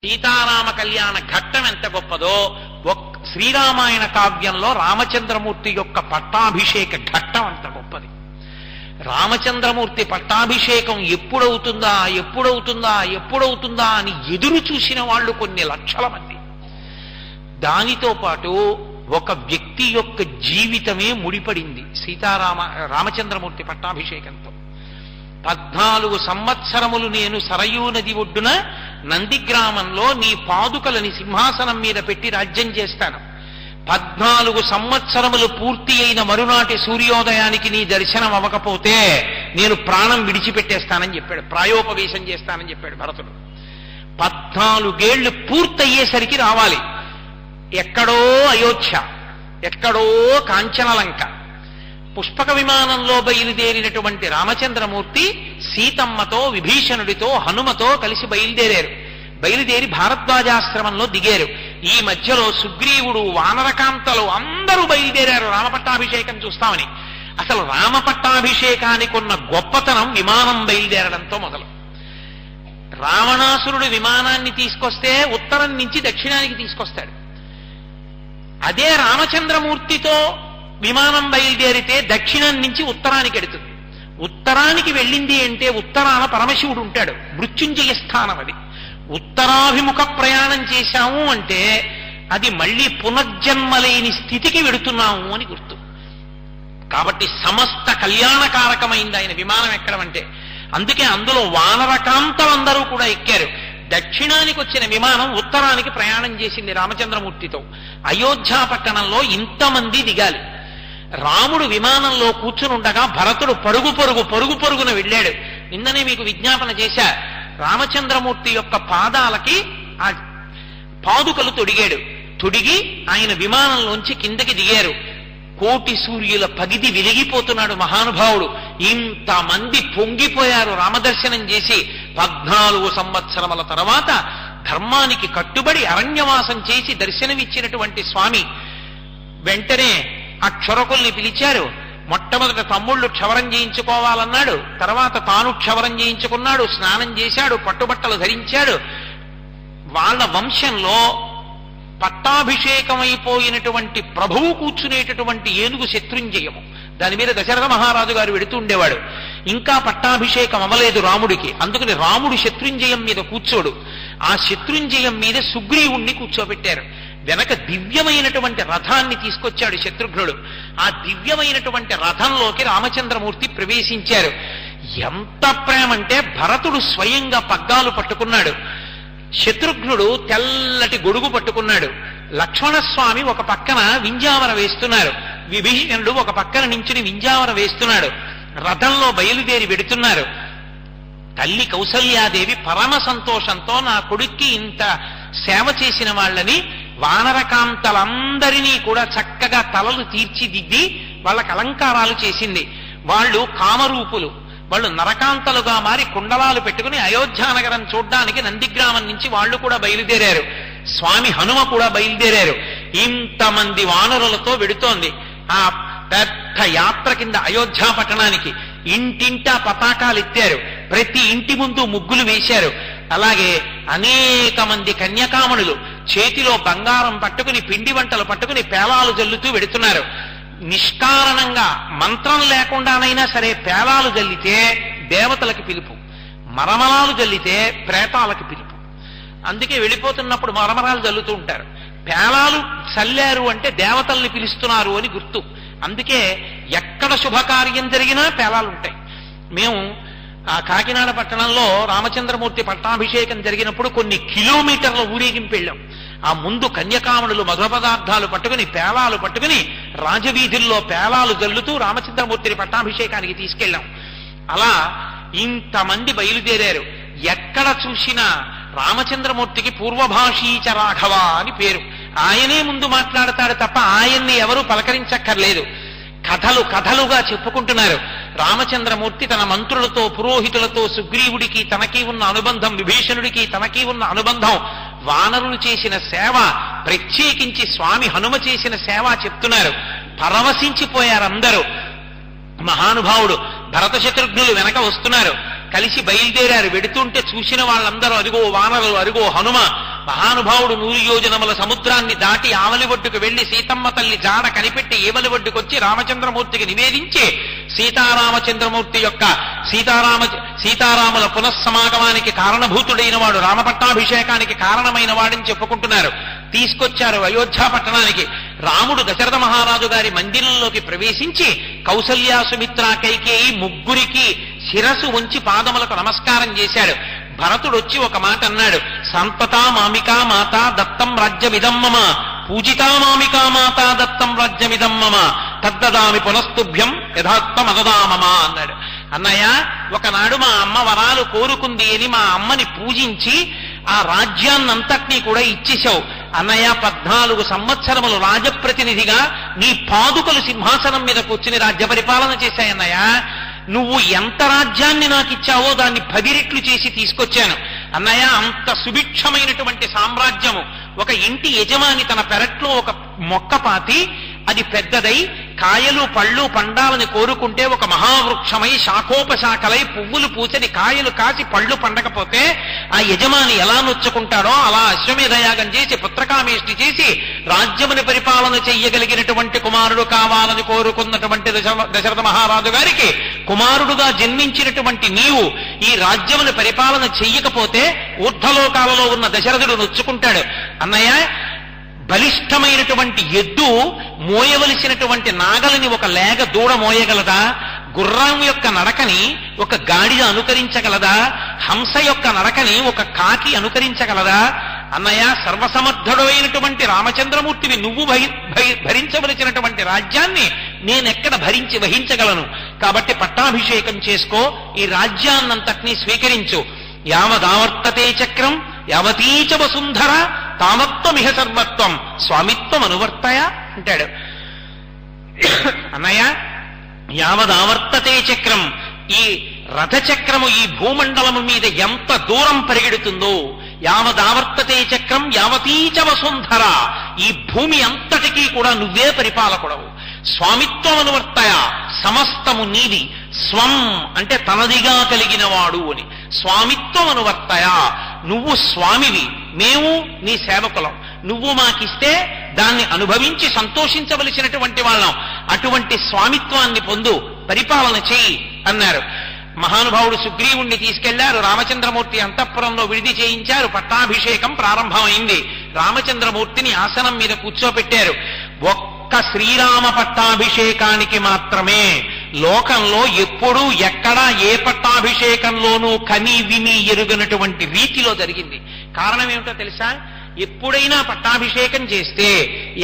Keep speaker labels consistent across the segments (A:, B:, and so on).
A: సీతారామ కళ్యాణ ఘట్టం ఎంత గొప్పదో శ్రీరామాయణ కావ్యంలో రామచంద్రమూర్తి యొక్క పట్టాభిషేక ఘట్టం అంత గొప్పది. రామచంద్రమూర్తి పట్టాభిషేకం ఎప్పుడవుతుందా ఎప్పుడవుతుందా ఎప్పుడవుతుందా అని ఎదురు చూసిన వాళ్ళు కొన్ని లక్షల మంది. దానితో పాటు ఒక వ్యక్తి యొక్క జీవితమే ముడిపడింది రామచంద్రమూర్తి పట్టాభిషేకంతో. 14 సంవత్సరములు నేను సరయూ నది ఒడ్డున నందిగ్రామంలో నీ పాదుకలని సింహాసనం మీద పెట్టి రాజ్యం చేస్తాను. 14 సంవత్సరములు పూర్తి అయిన మరునాటి సూర్యోదయానికి నీ దర్శనం అవ్వకపోతే నేను ప్రాణం విడిచిపెట్టేస్తానని చెప్పాడు, ప్రాయోపవేశం చేస్తానని చెప్పాడు భరతుడు. 14 ఏళ్లు పూర్తయ్యేసరికి రావాలి. ఎక్కడో అయోధ్య, ఎక్కడో కాంచనలంక. పుష్పక విమానంలో బయలుదేరినటువంటి రామచంద్రమూర్తి సీతమ్మతో, విభీషణుడితో, హనుమతో కలిసి బయలుదేరి భారద్వాజాశ్రమంలో దిగారు. ఈ మధ్యలో సుగ్రీవుడు, వానరకాంతలు అందరూ బయలుదేరారు రామపట్టాభిషేకం చూస్తామని. అసలు రామపట్టాభిషేకానికి ఉన్న గొప్పతనం విమానం బయలుదేరడంతో మొదలు. రావణాసురుడు విమానాన్ని తీసుకొస్తే ఉత్తరం నుంచి దక్షిణానికి తీసుకొస్తాడు. అదే రామచంద్రమూర్తితో విమానం బయలుదేరితే దక్షిణం నుంచి ఉత్తరానికి ఎడుతుంది. ఉత్తరానికి వెళ్ళింది అంటే ఉత్తరాన పరమశివుడు ఉంటాడు, మృత్యుంజయ స్థానం అది. ఉత్తరాభిముఖ ప్రయాణం చేశాము అంటే అది మళ్ళీ పునర్జన్మలేని స్థితికి వెడుతున్నాము అని గుర్తు. కాబట్టి సమస్త కళ్యాణకారకమైంది ఆయన విమానం ఎక్కడం అంటే. అందుకే అందులో వానరకాంతలందరూ కూడా ఎక్కారు. దక్షిణానికి వచ్చిన విమానం ఉత్తరానికి ప్రయాణం చేసింది రామచంద్రమూర్తితో. అయోధ్య పట్టణంలో ఇంతమంది దిగాలి. రాముడు విమానంలో కూర్చునుండగా భరతుడు పరుగున వెళ్ళాడు. నిన్ననే మీకు విజ్ఞాపన చేశా, రామచంద్రమూర్తి యొక్క పాదాలకి ఆ పాదుకలు తొడిగి ఆయన విమానంలోంచి కిందకి దిగారు. కోటి సూర్యుల పగిది వెలిగిపోతున్నాడు మహానుభావుడు. ఇంతమంది పొంగిపోయారు రామదర్శనం చేసి. 14 సంవత్సరముల తర్వాత ధర్మానికి కట్టుబడి అరణ్యవాసం చేసి దర్శనమిచ్చినటువంటి స్వామి వెంటనే ఆ క్షురకుల్ని పిలిచారు. మొట్టమొదట తమ్ముళ్ళు క్షవరం చేయించుకోవాలన్నాడు. తర్వాత తాను క్షవరం చేయించుకున్నాడు, స్నానం చేశాడు, పట్టుబట్టలు ధరించాడు. వాళ్ళ వంశంలో పట్టాభిషేకమైపోయినటువంటి ప్రభువు కూర్చునేటటువంటి ఏనుగు శత్రుంజయము, దాని మీద దశరథ మహారాజు గారు వెడుతూ ఉండేవాడు. ఇంకా పట్టాభిషేకం అవ్వలేదు రాముడికి, అందుకని రాముడు శత్రుంజయం మీద కూర్చోడు. ఆ శత్రుంజయం మీద సుగ్రీవుణ్ణి కూర్చోబెట్టారు. వెనక దివ్యమైనటువంటి రథాన్ని తీసుకొచ్చాడు శత్రుఘ్నుడు. ఆ దివ్యమైనటువంటి రథంలోకి రామచంద్రమూర్తి ప్రవేశించారు. ఎంత ప్రేమంటే భరతుడు స్వయంగా పగ్గాలు పట్టుకున్నాడు, శత్రుఘ్నుడు తెల్లటి గొడుగు పట్టుకున్నాడు, లక్ష్మణస్వామి ఒక పక్కన వింజావర వేస్తున్నారు, విభీషణుడు ఒక పక్కన నించుని వింజావర వేస్తున్నాడు. రథంలో బయలుదేరి వెడుతున్నారు. తల్లి కౌసల్యాదేవి పరమ సంతోషంతో నా కొడుక్కి ఇంత సేవ చేసిన వాళ్ళని వానరకాంతలందరినీ కూడా చక్కగా తలలు తీర్చిదిద్ది వాళ్ళకి అలంకారాలు చేసింది. వాళ్ళు కామరూపులు, వాళ్ళు నరకాంతలుగా మారి కుండలాలు పెట్టుకుని అయోధ్యానగరం చూడ్డానికి నందిగ్రామం నుంచి వాళ్ళు కూడా బయలుదేరారు. స్వామి హనుమ కూడా బయలుదేరారు. ఇంతమంది వానరులతో వెడుతోంది ఆ పెద్ద యాత్ర కింద అయోధ్య పట్టణానికి. ఇంటింటా పతాకాలు ఎత్తారు, ప్రతి ఇంటి ముందు ముగ్గులు వేశారు. అలాగే అనేక మంది కన్యకామణులు చేతిలో బంగారం పట్టుకుని, పిండి వంటలు పట్టుకుని పేలాలు జల్లుతూ వెడుతున్నారు. నిష్కారణంగా మంత్రం లేకుండానైనా సరే పేలాలు జల్లితే దేవతలకి పిలుపు, మరమరాలు జల్లితే ప్రేతాలకి పిలుపు. అందుకే వెళ్ళిపోతున్నప్పుడు మరమరాలు జల్లుతూ ఉంటారు. పేలాలు చల్లారు అంటే దేవతల్ని పిలుస్తున్నారు అని గుర్తు. అందుకే ఎక్కడ శుభకార్యం జరిగినా పేలాలుంటాయి. మేము ఆ కాకినాడ పట్టణంలో రామచంద్రమూర్తి పట్టాభిషేకం జరిగినప్పుడు కొన్ని కిలోమీటర్ల ఊరేగింపు వెళ్ళాం. ఆ ముందు కన్యకామణులు మధుర పదార్థాలు పట్టుకుని, పేలాలు పట్టుకుని రాజవీధుల్లో పేలాలు జల్లుతూ రామచంద్రమూర్తిని పట్టాభిషేకానికి తీసుకెళ్ళాం. అలా ఇంతమంది బయలుదేరారు. ఎక్కడ చూసినా రామచంద్రమూర్తికి పూర్వభాషీచ రాఘవ అని పేరు. ఆయనే ముందు మాట్లాడతాడు తప్ప ఆయన్ని ఎవరూ పలకరించక్కర్లేదు. కథలుగా చెప్పుకుంటున్నారు. రామచంద్రమూర్తి తన మంత్రులతో, పురోహితులతో, సుగ్రీవుడికి తనకి ఉన్న అనుబంధం, విభీషణుడికి తనకి ఉన్న అనుబంధం, వానరులు చేసిన సేవ, ప్రత్యేకించి స్వామి హనుమ చేసిన సేవ చెప్తున్నారు. పరవశించిపోయారు అందరూ. మహానుభావుడు భరత శత్రుఘ్నులు వెనక వస్తున్నారు, కలిసి బయలుదేరారు. వెడుతుంటే చూసిన వాళ్ళందరూ అదిగో వానరులు, అదిగో హనుమ, మహానుభావుడు 100 యోజనముల సముద్రాన్ని దాటి ఆవలి ఒడ్డుకు వెళ్లి సీతమ్మ తల్లి జాడ కనిపెట్టి ఏవలి ఒడ్డుకొచ్చి రామచంద్రమూర్తికి నివేదించి సీతారామచంద్రమూర్తి యొక్క సీతారాముల పునఃసమాగమానికి కారణభూతుడైన వాడు, రామపట్టాభిషేకానికి కారణమైన వాడని చెప్పుకుంటున్నారు. తీసుకొచ్చారు అయోధ్య పట్టణానికి. రాముడు దశరథ మహారాజు గారి మందిరంలోకి ప్రవేశించి కౌసల్య, సుమిత్ర, కైకేయి ముగ్గురికి శిరసు ఉంచి పాదములకు నమస్కారం చేశాడు. భరతుడు వచ్చి ఒక మాట అన్నాడు, సంతతా మామికా మాత దత్తం రాజ్యమిదం మమ, పూజితా మామికా మాత దత్తం రాజ్యమిదం మమ, తద్దదామి పునస్తుభ్యం యథాత్మమదదామమ అన్నాడు. అన్నయ్య, ఒకనాడు మా అమ్మ వరాలు కోరుకుంది అని మా అమ్మని పూజించి ఆ రాజ్యాన్నంతటినీ కూడా ఇచ్చేశావు అన్నయ్య. 14 సంవత్సరములు రాజప్రతినిధిగా నీ పాదుకలు సింహాసనం మీద కూర్చుని రాజ్య పరిపాలన చేశాయన్నయ్య. నువ్వు ఎంత రాజ్యాన్ని నాకు ఇచ్చావో దాన్ని 10 రెట్లు చేసి తీసుకొచ్చాను అన్నయ్య. అంత సుభిక్షమైనటువంటి సామ్రాజ్యము. ఒక ఇంటి యజమాని తన పెరట్లో ఒక మొక్క పాతి అది పెద్దదై కాయలు పళ్ళు పండాలని కోరుకుంటే ఒక మహావృక్షమై శాఖోపశాఖలై పువ్వులు పూచని కాయలు కాసి పళ్ళు పండకపోతే ఆ యజమాని ఎలా నొచ్చుకుంటాడో అలా అశ్వమేధయాగం చేసి పుత్రకామేష్టి చేసి రాజ్యముని పరిపాలన చెయ్యగలిగినటువంటి కుమారుడు కావాలని కోరుకున్నటువంటి దశరథ మహారాజు గారికి కుమారుడుగా జన్మించినటువంటి నీవు ఈ రాజ్యముని పరిపాలన చెయ్యకపోతే ఊర్ధ్వలోకాలలో ఉన్న దశరథుడు నొచ్చుకుంటాడు అన్నయ్య. బలిష్టమైనటువంటి ఎద్దు మోయవలసినటువంటి నాగలిని ఒక లేగ దూడ మోయగలదా? గుర్రం యొక్క నడకని ఒక గాడిద అనుకరించగలదా? హంస యొక్క నడకని ఒక కాకి అనుకరించగలదా? అన్నయ్య, సర్వసమర్థుడైనటువంటి రామచంద్రమూర్తివి నువ్వు భరించవలసినటువంటి రాజ్యాన్ని నేనెక్కడ వహించగలను? కాబట్టి పట్టాభిషేకం చేసుకో, ఈ రాజ్యాన్నంతటినీ స్వీకరించు. యావదావర్తతే చక్రం యావతీచ వసుంధర తామత్వమిహ సర్వత్వం స్వామిత్వం అనువర్తయ అంటాడు. అన్నయ్య, యావదావర్తతే చక్రం, ఈ రథచక్రము ఈ భూమండలము మీద ఎంత దూరం పరిగెడుతుందో, యావదావర్తతే చక్రం యావతీచ వసుంధర, ఈ భూమి అంతటికీ కూడా నువ్వే పరిపాలకుడవు. స్వామిత్వం అనువర్తయ, సమస్తము నీది. స్వం అంటే తనదిగా కలిగిన వాడు అని. స్వామిత్వం అనువర్తయ, నువ్వు స్వామివి, మేము నీ సేవకులం. నువ్వు మాకిస్తే దాన్ని అనుభవించి సంతోషించవలసినటువంటి వాళ్ళం. అటువంటి స్వామిత్వాన్ని పొందు, పరిపాలన చేయి అన్నారు. మహానుభావుడు సుగ్రీవుణ్ణి తీసుకెళ్లారు. రామచంద్రమూర్తి అంతఃపురంలో విడిది చేయించారు. పట్టాభిషేకం ప్రారంభమైంది. రామచంద్రమూర్తిని ఆసనం మీద కూర్చోపెట్టారు. ఒక్క శ్రీరామ పట్టాభిషేకానికి మాత్రమే లోకంలో ఎప్పుడూ ఎక్కడా ఏ పట్టాభిషేకంలోనూ కని విని ఎరుగనటువంటి రీతిలో జరిగింది. కారణం ఏమిటో తెలుసా? ఎప్పుడైనా పట్టాభిషేకం చేస్తే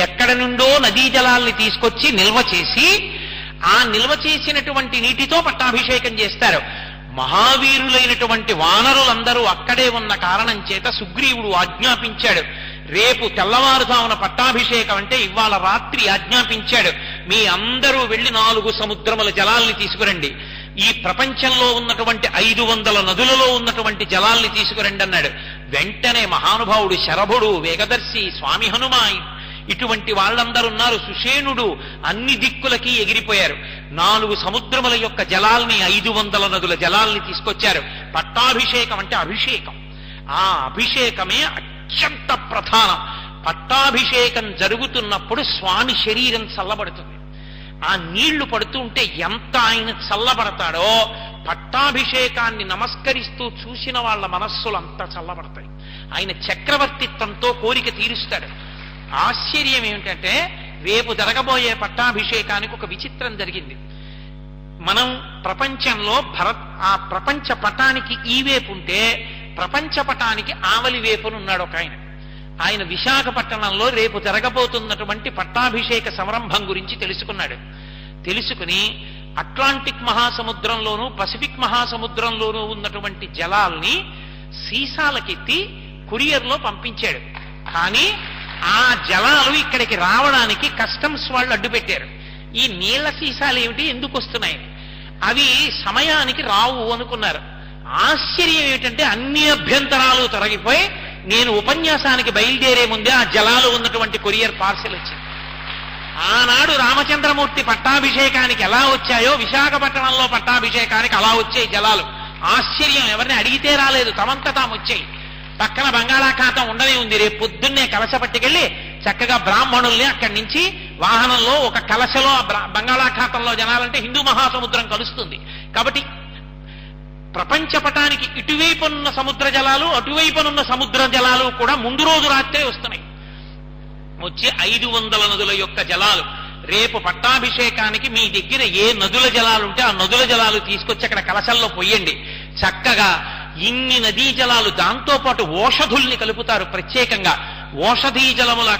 A: ఎక్కడ నుండో నదీ జలాల్ని తీసుకొచ్చి నిల్వ చేసి ఆ నిల్వ చేసినటువంటి నీటితో పట్టాభిషేకం చేస్తారు. మహావీరులైనటువంటి వానరులందరూ అక్కడే ఉన్న కారణం చేత సుగ్రీవుడు ఆజ్ఞాపించాడు, రేపు తెల్లవారుజామున పట్టాభిషేకం అంటే ఇవాళ రాత్రి ఆజ్ఞాపించాడు, మీ అందరూ వెళ్లి 4 సముద్రముల జలాల్ని తీసుకురండి, ఈ ప్రపంచంలో ఉన్నటువంటి 500 నదులలో ఉన్నటువంటి జలాల్ని తీసుకురండి అన్నాడు. వెంటనే మహానుభావుడు శరభుడు, వేగదర్శి, స్వామి హనుమ ఇటువంటి వాళ్ళందరూ ఉన్నారు. సుషేణుడు అన్ని దిక్కులకి ఎగిరిపోయారు. 4 సముద్రముల యొక్క జలాల్ని 500 నదుల జలాల్ని తీసుకొచ్చారు. పట్టాభిషేకం అంటే అభిషేకం. ఆ అభిషేకమే అత్యంత ప్రధానం. పట్టాభిషేకం జరుగుతున్నప్పుడు స్వామి శరీరం చల్లబడుతుంది. ఆ నీళ్లు పడుతుంటే ఎంత ఆయన చల్లబడతాడో, పట్టాభిషేకాన్ని నమస్కరిస్తూ చూసిన వాళ్ళ మనస్సులు అంతా చల్లబడతాయి. ఆయన చక్రవర్తిత్వంతో కోరిక తీరుస్తాడు. ఆశ్చర్యం ఏమిటంటే, రేపు జరగబోయే పట్టాభిషేకానికి ఒక విచిత్రం జరిగింది. మనం ప్రపంచంలో ఆ ప్రపంచ పటానికి ఈ వైపు ఉంటే ప్రపంచ పటానికి ఆవలి వైపునున్నాడు ఒక ఆయన. ఆయన విశాఖపట్టణంలో రేపు జరగబోతున్నటువంటి పట్టాభిషేక సంరంభం గురించి తెలుసుకున్నాడు. తెలుసుకుని అట్లాంటిక్ మహాసముద్రంలోనూ పసిఫిక్ మహాసముద్రంలోనూ ఉన్నటువంటి జలాల్ని సీసాలకెత్తి కురియర్లో పంపించాడు. కానీ ఆ జలాలు ఇక్కడికి రావడానికి కస్టమ్స్ వాళ్ళు అడ్డుపెట్టారు. ఈ నీళ్ల సీసాలు ఏమిటి, ఎందుకు వస్తున్నాయి? అవి సమయానికి రావు అనుకున్నారు. ఆశ్చర్యం ఏమిటంటే అన్ని అభ్యంతరాలు తొలగిపోయి నేను ఉపన్యాసానికి బయలుదేరే ముందే ఆ జలాలు ఉన్నటువంటి కొరియర్ పార్సెల్ వచ్చింది. ఆనాడు రామచంద్రమూర్తి పట్టాభిషేకానికి ఎలా వచ్చాయో విశాఖపట్నంలో పట్టాభిషేకానికి అలా వచ్చాయి జలాలు. ఆశ్చర్యం, ఎవరిని అడిగితే రాలేదు, తమంత తాము వచ్చాయి. పక్కన బంగాళాఖాతం ఉండనే ఉంది. రేపు పొద్దున్నే కలశ పట్టుకెళ్ళి చక్కగా బ్రాహ్మణుల్ని అక్కడి నుంచి వాహనంలో ఒక కలశలో బంగాళాఖాతంలో జనాలంటే హిందూ మహాసముద్రం కలుస్తుంది. కాబట్టి ప్రపంచపటానికి ఇటువైపునున్న సముద్ర జలాలు అటువైపునున్న సముద్ర జలాలు కూడా ముందు రోజు రాత్రే వస్తున్నాయి. వచ్చి 500 నదుల యొక్క జలాలు రేపు పట్టాభిషేకానికి మీ దగ్గర ఏ నదుల జలాలు ఉంటే ఆ నదుల జలాలు తీసుకొచ్చి అక్కడ కలశంలో పొయ్యండి. చక్కగా ఇన్ని నదీ జలాలు, దాంతో పాటు ఓషధుల్ని కలుపుతారు. ప్రత్యేకంగా ఓషధీ జలముల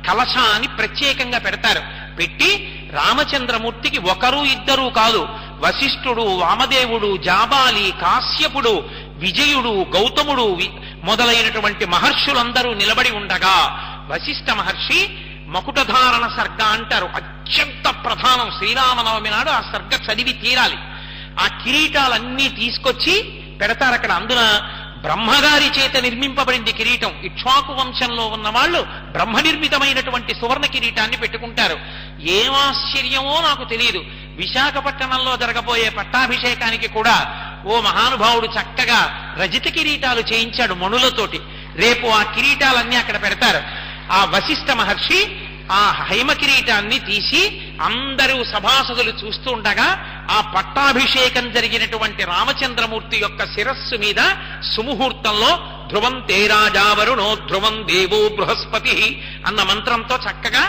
A: కలశాన్ని ప్రత్యేకంగా పెడతారు. పెట్టి రామచంద్రమూర్తికి ఒకరు ఇద్దరు కాదు, వశిష్ఠుడు, వామదేవుడు, జాబాలి, కాశ్యపుడు, విజయుడు, గౌతముడు మొదలైనటువంటి మహర్షులందరూ నిలబడి ఉండగా వశిష్ఠ మహర్షి మకుటధారణ సర్గ అంటారు. అత్యంత ప్రధానం. శ్రీరామనవమి నాడు ఆ సర్గ చదివి తీరాలి. ఆ కిరీటాలన్నీ తీసుకొచ్చి పెడతారు అక్కడ. అందున బ్రహ్మగారి చేత నిర్మింపబడింది కిరీటం. ఇక్ష్వాకు వంశంలో ఉన్న వాళ్ళు బ్రహ్మ నిర్మితమైనటువంటి సువర్ణ కిరీటాన్ని పెట్టుకుంటారు. ఏమాశ్చర్యమో నాకు తెలియదు. విశాఖపట్టణంలో జరగబోయే పట్టాభిషేకానికి కూడా ఓ మహానుభావుడు చక్కగా రజిత కిరీటాలు చేయించాడు మణులతోటి. రేపు ఆ కిరీటాలన్నీ అక్కడ పెడతారు. ఆ వశిష్ఠ మహర్షి ఆ హైమ కిరీటాన్ని తీసి అందరూ సభాసదులు చూస్తూ ఉండగా ఆ పట్టాభిషేకం జరిగినటువంటి రామచంద్రమూర్తి యొక్క శిరస్సు మీద సుముహూర్తంలో ధ్రువం తేరాజావరుణో ధ్రువం దేవో బృహస్పతి అన్న మంత్రంతో చక్కగా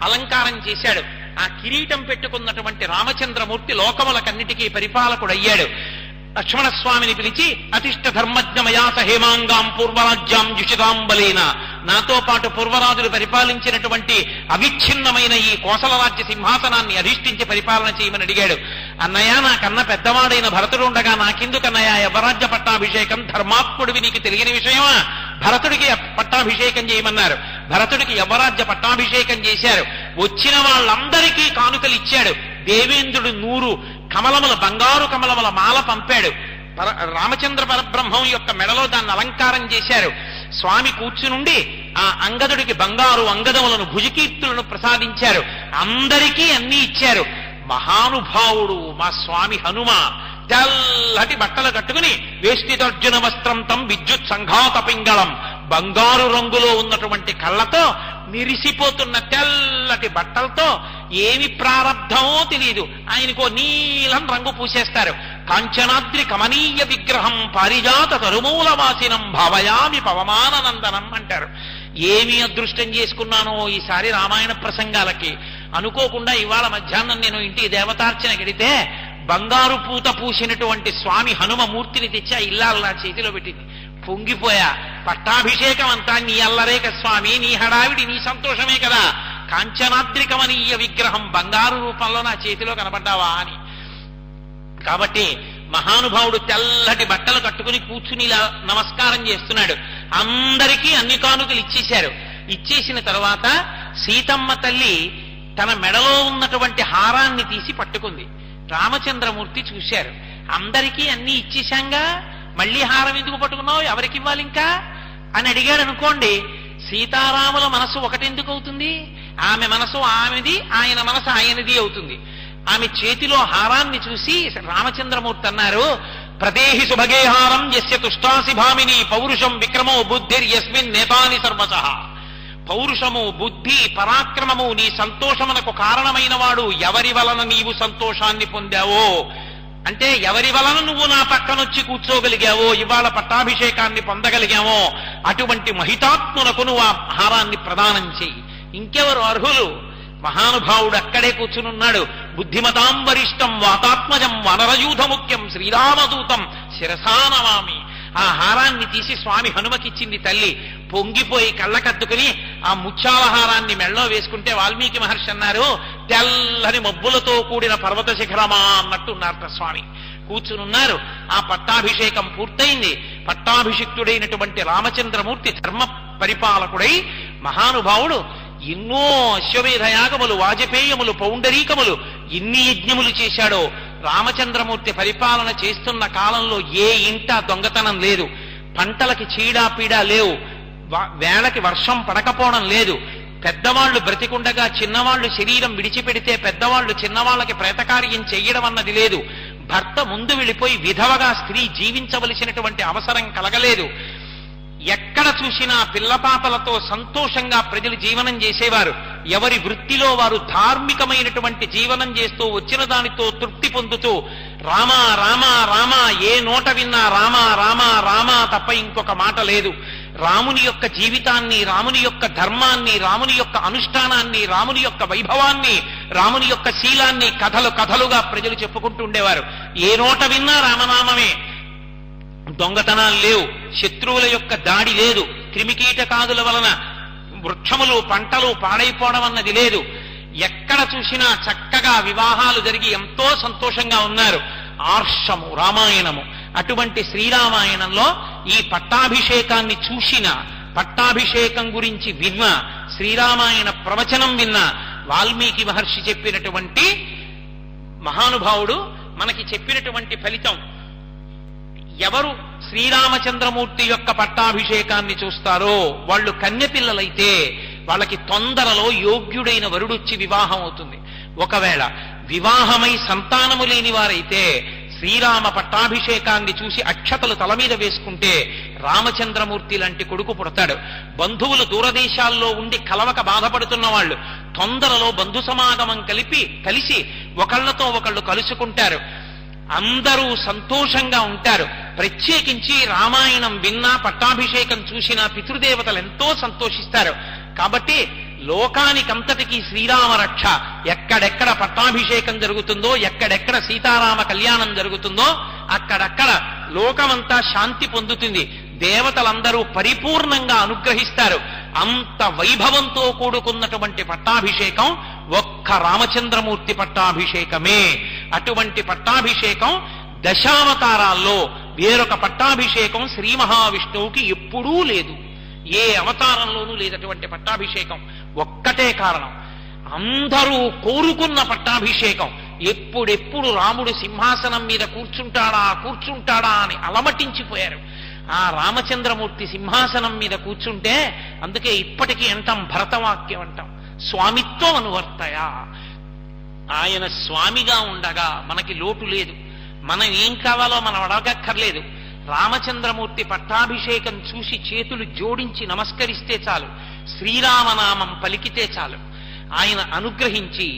A: అలంకారం చేశాడు. ఆ కిరీటం పెట్టుకున్నటువంటి రామచంద్రమూర్తి లోకములకన్నిటికీ పరిపాలకుడయ్యాడు. లక్ష్మణస్వామిని పిలిచి అతిష్ట ధర్మజ్ఞమయాస హేమాంగాం పూర్వరాజ్యాం జుషితాంబలేన, నాతో పాటు పూర్వరాజులు పరిపాలించినటువంటి అవిచ్ఛిన్నమైన ఈ కోసల రాజ్య సింహాసనాన్ని అధిష్ఠించి పరిపాలన చేయమని అడిగాడు. అన్నయ్య, నాకన్నా పెద్దవాడైన భరతుడు ఉండగా నాకెందుకన్నయ్య యవరాజ్య పట్టాభిషేకం? ధర్మాత్ముడివి, నీకు తెలియని విషయమా? భరతుడికి పట్టాభిషేకం చేయమన్నారు. భరతుడికి యవరాజ్య పట్టాభిషేకం చేశారు. వచ్చిన వాళ్ళందరికీ కానుకలు ఇచ్చాడు. దేవేంద్రుడు 100 కమలముల బంగారు కమలముల మాల పంపాడు. రామచంద్ర పరబ్రహ్మం యొక్క మెడలో దాన్ని అలంకారం చేశారు. స్వామి కూర్చునుండి ఆ అంగదుడికి బంగారు అంగదములను భుజకీర్తులను ప్రసాదించారు. అందరికీ అన్ని ఇచ్చారు. మహానుభావుడు మా స్వామి హనుమ తెల్లటి బట్టలు కట్టుకుని వేష్టితర్జున వస్త్రం తం విద్యుత్ సంఘాత పింగళం, బంగారు రంగులో ఉన్నటువంటి కళ్ళతో మిరిసిపోతున్న తెల్లటి బట్టలతో, ఏమి ప్రారబ్ధమో తెలియదు, ఆయనకో నీలం రంగు పూసేస్తారు. కాంచనాద్రి కమనీయ విగ్రహం పారిజాత తరుమూలవాసినం భావయామి పవమాననందనం అంటారు. ఏమి అదృష్టం చేసుకున్నానో ఈసారి రామాయణ ప్రసంగాలకి. అనుకోకుండా ఇవాళ మధ్యాహ్నం నేను ఇంటికి దేవతార్చన గడితే బంగారు పూత పూసినటువంటి స్వామి హనుమమూర్తిని తెచ్చి ఆ ఇల్లాలు నా చేతిలో పెట్టింది. పొంగిపోయా. పట్టాభిషేకం అంతా నీ అల్లరేక స్వామి, నీ హడావిడి, నీ సంతోషమే కదా. కాంచనాద్రికమనీయ విగ్రహం బంగారు రూపంలో నా చేతిలో కనబడ్డావా అని. కాబట్టి మహానుభావుడు తెల్లటి బట్టలు కట్టుకుని కూర్చుని ఇలా నమస్కారం చేస్తున్నాడు. అందరికీ అన్ని కానుకలు ఇచ్చేశారు. ఇచ్చేసిన తర్వాత సీతమ్మ తల్లి తన మెడలో ఉన్నటువంటి హారాన్ని తీసి పట్టుకుంది. రామచంద్రమూర్తి చూశారు. అందరికీ అన్ని ఇచ్చేశాంగా, మళ్ళీ హారం ఎందుకు పట్టుకున్నావు, ఎవరికి ఇవ్వాలి ఇంకా అని అడిగాడు అనుకోండి. సీతారాముల మనసు ఒకటెందుకు అవుతుంది? ఆమె మనసు ఆమెది, ఆయన మనసు ఆయనది అవుతుంది. ఆమె చేతిలో హారాన్ని చూసి రామచంద్రమూర్తి అన్నారు, ప్రదేహి సుభగేహారం యస్య తుష్టాసి భామిని పౌరుషం విక్రమో బుద్ధిర్యస్మిన్ నేతాని సర్వశః. పౌరుషము, బుద్ధి, పరాక్రమము నీ సంతోషమునకు కారణమైన వాడు ఎవరి వలన నీవు సంతోషాన్ని పొందావో, అంటే ఎవరి వలన నువ్వు నా పక్కనొచ్చి కూర్చోగలిగావో, ఇవాళ పట్టాభిషేకాన్ని పొందగలిగావో అటువంటి మహితాత్మునకు నువ్వు ఆ హారాన్ని ప్రదానం చెయ్యి. ఇంకెవరు అర్హులు? మహానుభావుడు అక్కడే కూర్చునున్నాడు. బుద్ధిమతాం వరిష్టం వాతాత్మజం వనరయూధ ముఖ్యం శ్రీరామదూతం శిరసానమామి. ఆ హారాన్ని తీసి స్వామి హనుమకిచ్చింది తల్లి. పొంగిపోయి కళ్ళకద్దుకుని ఆ ముత్యాల హారాన్ని మెళ్ళో వేసుకుంటే వాల్మీకి మహర్షి అన్నారు, తెల్లని మబ్బులతో కూడిన పర్వత శిఖరమా అన్నట్టున్నారట స్వామి. కూర్చునున్నారు. ఆ పట్టాభిషేకం పూర్తయింది. పట్టాభిషిక్తుడైనటువంటి రామచంద్రమూర్తి ధర్మ పరిపాలకుడై మహానుభావుడు ఎన్నో అశ్వమేధయాగములు, వాజపేయములు, పౌండరీకములు, ఎన్ని యజ్ఞములు చేశాడో. రామచంద్రమూర్తి పరిపాలన చేస్తున్న కాలంలో ఏ ఇంట దొంగతనం లేదు, పంటలకి చీడా పీడా లేవు, వేళకి వర్షం పడకపోవడం లేదు. పెద్దవాళ్లు బ్రతికుండగా చిన్నవాళ్లు శరీరం విడిచిపెడితే పెద్దవాళ్లు చిన్నవాళ్లకి ప్రేతకార్యం చెయ్యడం అన్నది లేదు. భర్త ముందు వెళ్ళిపోయి విధవగా స్త్రీ జీవించవలసినటువంటి అవసరం కలగలేదు. ఎక్కడ చూసినా పిల్లపాపలతో సంతోషంగా ప్రజలు జీవనం చేసేవారు. ఎవరి వృత్తిలో వారు ధార్మికమైనటువంటి జీవనం చేస్తూ వచ్చిన దానితో తృప్తి పొందుతూ రామా రామా రామా, ఏ నోట విన్నా రామా రామా రామా తప్ప ఇంకొక మాట లేదు. రాముని యొక్క జీవితాన్ని, రాముని యొక్క ధర్మాన్ని, రాముని యొక్క అనుష్ఠానాన్ని, రాముని యొక్క వైభవాన్ని, రాముని యొక్క శీలాన్ని కథలు కథలుగా ప్రజలు చెప్పుకుంటూ ఉండేవారు. ఏ నోట విన్నా రామనామమే. దొంగతనాలు లేవు, శత్రువుల యొక్క దాడి లేదు, క్రిమికీటకాదుల వలన వృక్షములు పంటలు పాడైపోవడం అన్నది లేదు. ఎక్కడ చూసినా చక్కగా వివాహాలు జరిగి ఎంతో సంతోషంగా ఉన్నారు. ఆర్షము రామాయణము. అటువంటి శ్రీరామాయణంలో ఈ పట్టాభిషేకాన్ని చూసిన, పట్టాభిషేకం గురించి విన్న, శ్రీరామాయణ ప్రవచనం విన్న వాల్మీకి మహర్షి చెప్పినటువంటి మహానుభావుడు మనకి చెప్పినటువంటి ఫలితం. ఎవరు శ్రీరామచంద్రమూర్తి యొక్క పట్టాభిషేకాన్ని చూస్తారో వాళ్ళు కన్యపిల్లలైతే వాళ్ళకి తొందరలో యోగ్యుడైన వరుడొచ్చి వివాహం అవుతుంది. ఒకవేళ వివాహమై సంతానము లేని వారైతే శ్రీరామ పట్టాభిషేకాన్ని చూసి అక్షతలు తల మీద వేసుకుంటే రామచంద్రమూర్తి లాంటి కొడుకు పుడతాడు. బంధువులు దూరదేశాల్లో ఉండి కలవక బాధపడుతున్న వాళ్ళు తొందరలో బంధు సమాగమం కలిసి ఒకళ్ళతో ఒకళ్ళు కలుసుకుంటారు. అందరూ సంతోషంగా ఉంటారు. ప్రత్యేకించి రామాయణం విన్నా, పట్టాభిషేకం చూసినా పితృదేవతలు ఎంతో సంతోషిస్తారు. కాబట్టి లోకానికంతటికీ శ్రీరామ రక్ష. ఎక్కడెక్కడ పట్టాభిషేకం జరుగుతుందో, ఎక్కడెక్కడ సీతారామ కళ్యాణం జరుగుతుందో అక్కడక్కడ లోకమంతా శాంతి పొందుతుంది. దేవతలందరూ పరిపూర్ణంగా అనుగ్రహిస్తారు. అంత వైభవంతో కూడుకున్నటువంటి పట్టాభిషేకం ఒక్క రామచంద్రమూర్తి పట్టాభిషేకమే. అటువంటి పట్టాభిషేకం దశావతారాల్లో వేరొక పట్టాభిషేకం శ్రీ మహావిష్ణువుకి ఎప్పుడూ లేదు. ఏ అవతారంలోనూ లేదటువంటి పట్టాభిషేకం. ఒక్కటే కారణం, అందరూ కోరుకున్న పట్టాభిషేకం. ఎప్పుడెప్పుడు రాముడు సింహాసనం మీద కూర్చుంటాడా అని అలమటించిపోయారు. ఆ రామచంద్రమూర్తి సింహాసనం మీద కూర్చుంటే, అందుకే ఇప్పటికీ అంటాం, భరతవాక్యం అంటాం, స్వామిత్వం అనువర్తయా. ఆయన స్వామిగా ఉండగా మనకి లోటు లేదు. మనం ఏం కావాలో మనం అడగక్కర్లేదు. రామచంద్రమూర్తి పట్టాభిషేకం చూసి చేతులు జోడించి నమస్కరిస్తే చాలు, శ్రీరామనామం పలికితే చాలు. ఆయన అనుగ్రహించి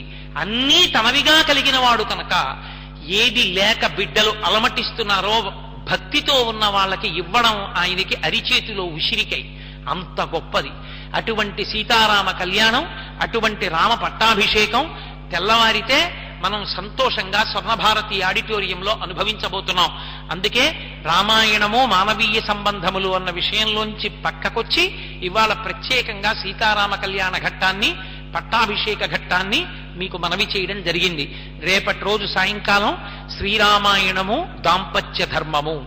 A: అన్నీ తనవిగా కలిగిన వాడు కనుక ఏది లేక బిడ్డలు అలమటిస్తున్నారో భక్తితో ఉన్న వాళ్ళకి ఇవ్వడం ఆయనకి అరిచేతిలో ఉసిరికై. అంత గొప్పది అటువంటి సీతారామ కళ్యాణం, అటువంటి రామ పట్టాభిషేకం. తెల్లవారితే మనం సంతోషంగా స్వర్ణభారతి ఆడిటోరియంలో అనుభవించబోతున్నాం. అందుకే రామాయణము మానవీయ సంబంధములు అన్న విషయంలోంచి పక్కకొచ్చి ఇవాళ ప్రత్యేకంగా సీతారామ కళ్యాణ ఘట్టాన్ని, పట్టాభిషేక ఘట్టాన్ని మీకు మనవి చేయడం జరిగింది. రేపటి రోజు సాయంకాలం శ్రీరామాయణము దాంపత్య ధర్మము.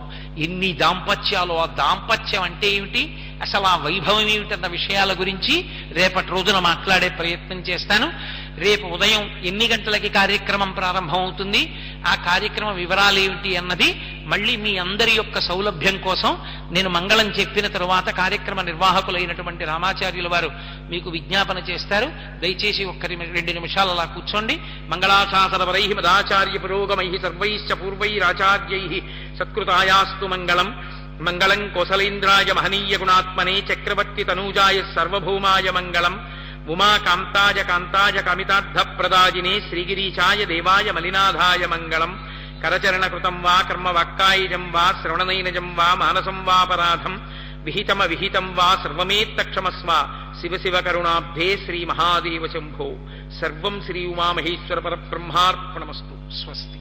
A: ఎన్ని దాంపత్యాలు, ఆ దాంపత్యం అంటే ఏమిటి, అసలు ఆ వైభవం ఏమిటన్న విషయాల గురించి రేపటి రోజున మాట్లాడే ప్రయత్నం చేస్తాను. రేపు ఉదయం ఎన్ని గంటలకి కార్యక్రమం ప్రారంభం అవుతుంది, ఆ కార్యక్రమ వివరాలు ఏమిటి అన్నది మళ్ళీ మీ అందరి యొక్క సౌలభ్యం కోసం నేను మంగళం చెప్పిన తరువాత కార్యక్రమ నిర్వాహకులైనటువంటి రామాచార్యుల వారు మీకు విజ్ఞాపన చేస్తారు. దయచేసి 1-2 నిమిషాలు అలా కూర్చోండి. మంగళాశాసనపరై మదాచార్య పురోగమై సర్వైశ్చ పూర్వైరాచార్యై సత్కృతాయాస్తు మంగళం. మంగళం కోసలేంద్రాయ మహనీయ గుణాత్మనే చక్రవర్తి తనూజాయ సర్వభౌమాయ మంగళం. ఉమాకాంతాయ కాంతాయ కామితార్థప్రదాజినే శ్రీగిరీశాయ దేవాయ మలినాథాయ మంగళం. కరచరణకృతం వా కర్మవాక్కాయజం వా శ్రవణనైనజం వా మానసం వాపరాధం విహితం వా సర్వమేత్తక్షమస్వ శివ శివ కరుణాబ్ధే శ్రీ మహాదేవ శంభో. సర్వం శ్రీ ఉమామహేశ్వర పరబ్రహ్మార్పణమస్తు. స్వస్తి.